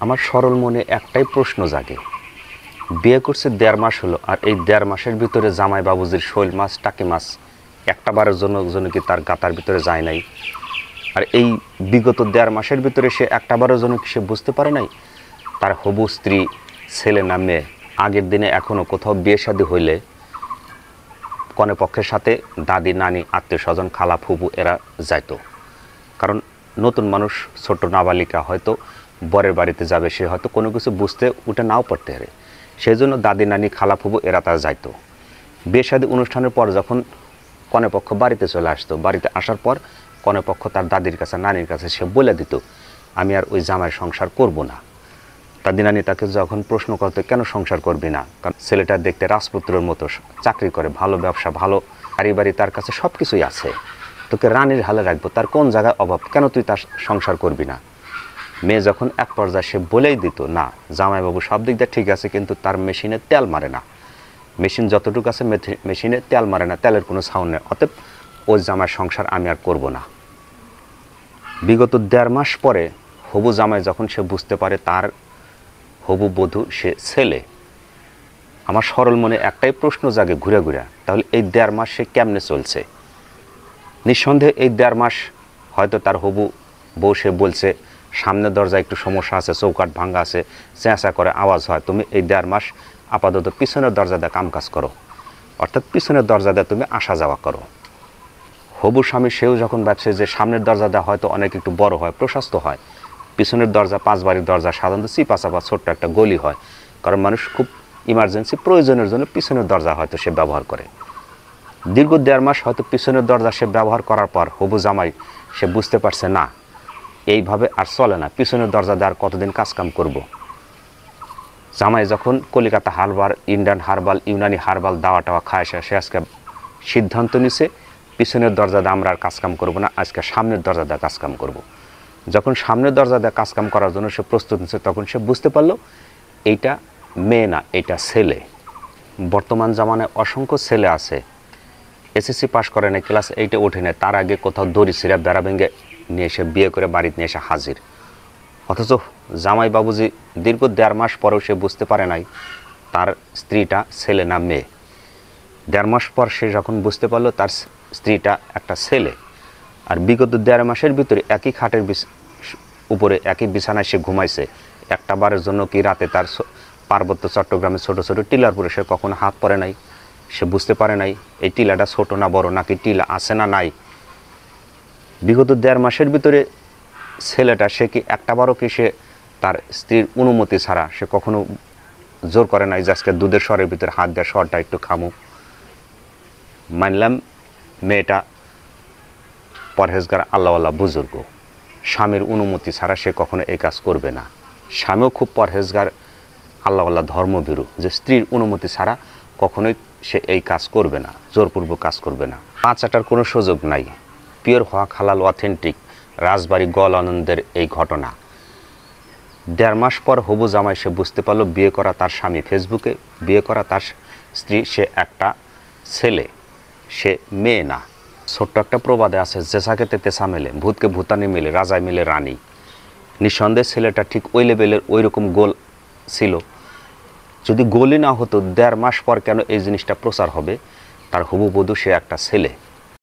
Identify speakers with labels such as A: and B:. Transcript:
A: আমার সরল মনে একটাই প্রশ্ন জাগে, বিয়ে করছে ১.৫ মাস হলো, আর এই ১.৫ মাসের ভিতরে জামাই বাবুজির শৈল মাছ টাকি মাছ একটা বারের জন্য কি তার গাতার ভিতরে যায় নাই? আর এই বিগত ১.৫ মাসের ভিতরে সে একটা বারের জন্য কি সে বুঝতে পারে নাই তার হবু স্ত্রী ছেলে না মেয়ে? আগের দিনে এখনও কোথাও বিয়ে শাদী হইলে কনে পক্ষের সাথে দাদি নানি আত্মীয় স্বজন খালা ফুপু এরা যাইতো, কারণ নতুন মানুষ ছোট নাবালিকা হয়তো বরের বাড়িতে যাবে, সে হয়তো কোনো কিছু বুঝতে উঠে নাও পড়তে পারে, সেই জন্য দাদি নানি খালা ফুপু এরা তারা যাইতো। বিয়ে শাদী অনুষ্ঠানের পর যখন কনেপক্ষ বাড়িতে চলে আসতো, বাড়িতে আসার পর কনেপক্ষ তার দাদির কাছে নানির কাছে সে বলে দিত, আমি আর ওই জামাই সংসার করব না। দাদি নানি তাকে যখন প্রশ্ন করতে, কেন সংসার করবি না? কারণ ছেলেটা দেখতে রাজপুত্রের মতো, চাকরি করে, ভালো ব্যবসা, ভালো বাড়ি, তার কাছে সব কিছুই আছে, তোকে রানীর হালে রাখবো, তার কোন জায়গায় অভাব, কেন তুই তার সংসার করবি না? মেয়ে যখন এক পর্যায়ে সে বলেই দিত, না জামাইবাবু সব দিক দিয়ে ঠিক আছে, কিন্তু তার মেশিনে তেল মারে না, মেশিন যতটুকু আছে মেশিনে তেল মারে না, তেলের কোনো সাউন্ড নেই, অতএব ওই জামাই সংসার আমি আর করব না। বিগত ১.৫ মাস পরে হবু জামাই যখন সে বুঝতে পারে তার হবু বধূ সে ছেলে, আমার সরল মনে একটাই প্রশ্ন জাগে ঘুরে ঘুরে, তাহলে এই ১.৫ মাস সে কেমনে চলছে? নিঃসন্দেহে এই ১.৫ মাস হয়তো তার হবু বউ সে বলছে, সামনের দরজায় একটু সমস্যা আছে, চৌকাঠ ভাঙ্গা আছে, চেঁচা করে আওয়াজ হয়, তুমি এই ১.৫ মাস আপাতত পিছনের দরজা দিয়ে কাম কাজ করো, অর্থাৎ পিছনের দরজা দিয়ে তুমি আসা যাওয়া করো। হবু স্বামী সেও যখন ভাবছে যে সামনের দরজা দেওয়া হয়তো অনেক একটু বড় হয়, প্রশস্ত হয়, পিছনের দরজা ৫ বাড়ির দরজা সাধারণত চিপা চাপা ছোট্ট একটা গলি হয়, কারণ মানুষ খুব ইমার্জেন্সি প্রয়োজনের জন্য পিছনের দরজা হয়তো সে ব্যবহার করে। দীর্ঘ ১.৫ মাস হয়তো পিছনের দরজা সে ব্যবহার করার পর হবু জামাই সে বুঝতে পারছে, না এইভাবে আর চলে না, পিছনের দরজা দিয়ে আর কতদিন কাজকাম করব। জামাই যখন Kolkata herbal, Indian herbal, Unani herbal দাওয়া টাওয়া খায়, সে আজকে সিদ্ধান্ত নিছে পিছনের দরজা দিয়ে আমরা আর কাজকাম করবো না, আজকে সামনের দরজা দিয়ে কাজকাম করব। যখন সামনের দরজা দিয়ে কাজকাম করার জন্য সে প্রস্তুত নিচ্ছে, তখন সে বুঝতে পারলো এইটা মেয়ে না, এইটা ছেলে। বর্তমান জামানায় অসংখ্য ছেলে আছে এসএসসি পাশ করে না, ক্লাস 8-এ ওঠে না, তার আগে কোথাও দড়ি ছিঁড়া বেড়া ভেঙে নিয়ে এসে বিয়ে করে বাড়িতে নিয়ে এসে হাজির, অথচ জামাই বাবুজি দীর্ঘ ১.৫ মাস পরেও সে বুঝতে পারে নাই তার স্ত্রীটা ছেলে না মেয়ে। ১.৫ মাস পর সে যখন বুঝতে পারলো তার স্ত্রীটা একটা ছেলে, আর বিগত ১.৫ মাসের ভিতরে একই খাটের উপরে একই বিছানায় সে ঘুমাইছে, একটা বারের জন্য কি রাতে তার পার্বত্য চট্টগ্রামে ছোট ছোট টিলার পরে সে কখনো হাত পড়ে নাই, সে বুঝতে পারে নাই এই টিলাটা ছোট না বড়, নাকি টিলা আছে না নাই। বিগত ১.৫ মাসের ভিতরে ছেলেটা সে কি একটা বারও কি সে তার স্ত্রীর অনুমতি ছাড়া সে কখনো জোর করে নাই যে আজকে দুধের স্বরের ভিতরে হাত দেওয়ার স্বরটা একটু খামু? মানলাম মেয়েটা পরহেজগার আল্লাহওয়ালা বুজুর্গ, স্বামীর অনুমতি ছাড়া সে কখনো এই কাজ করবে না। স্বামীও খুব পরহেজগার আল্লাহওয়ালা ধর্মভীরু, যে স্ত্রীর অনুমতি ছাড়া কখনোই সে এই কাজ করবে না, জোরপূর্বক কাজ করবে না। পা চাটার কোনো সুযোগ নাই। পিওর হওয়া হালাল অথেন্টিক রাজবাড়ি গল আনন্দের এই ঘটনা। ১.৫ মাস পর হবু জামাই সে বুঝতে পারলো বিয়ে করা তার স্বামী, ফেসবুকে বিয়ে করা তার স্ত্রী সে একটা ছেলে, সে মেয়ে না। ছোট্ট একটা প্রবাদে আছে, জেসাকেতে তেসা মেলে, ভূতকে ভূতানি মেলে, রাজায় মিলে রানী। নিঃসন্দেহে ছেলেটা ঠিক ওই লেভেলের ওই রকম গোল ছিল। যদি গোলই না হতো ১.৫ মাস পর কেন এই জিনিসটা প্রচার হবে? তার হবু বধূ সে একটা ছেলে।